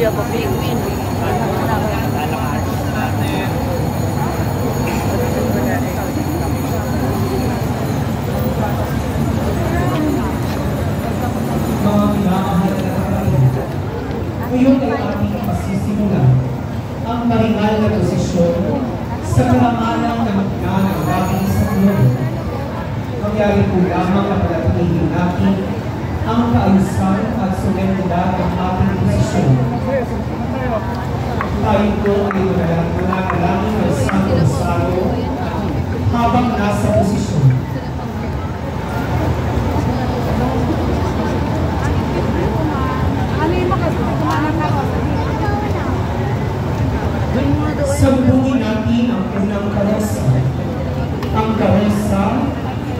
Iya, papingin. Ngayon ay ating pasisimulan ang maringal na posisyon sa kalamanan ng mga nagagawin sa globe. Mangyari po lamang na palatilihin natin ang kaayusan at solididad ng ating posisyon. Tayo po ay manalangin ng Santo Rosario habang nasa posisyon. Sambungin natin ang unang karosa, ang karosa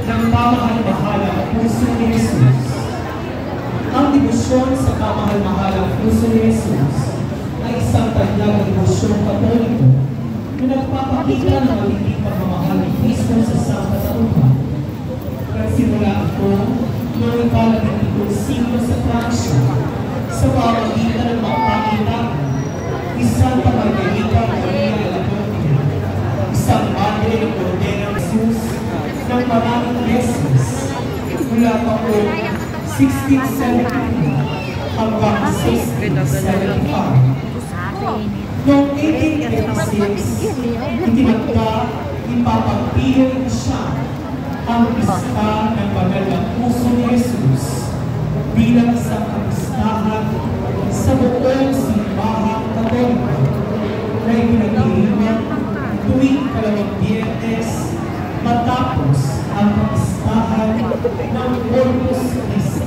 ng pamahal-mahalang puso ni Jesus. Ang debosyon sa pamahal-mahalang puso ni Jesus ay isang tanyag na debosyong Katoliko na nagpapakita ng magiging pagmamahal ni Cristo sa Santa Taupa. Nagsimula ito noong ika-12 siglo sa Pransya sa pamamagitan ng mga Panginoon, isang Margarita Maria Aladonia, isang Madre ng Cordero Jesus ng maraming beses mula pa po 1672 hanggang 1675. Noong 1886, itinagda ni Papa Pio siya ang pista ng banal na puso ni Jesus bilang isang kapistahan sa buong simbahang Katoliko na ipinagdiriwang tuwing kalawang Biyernes matapos ang kapistahan ng Corpus Christi.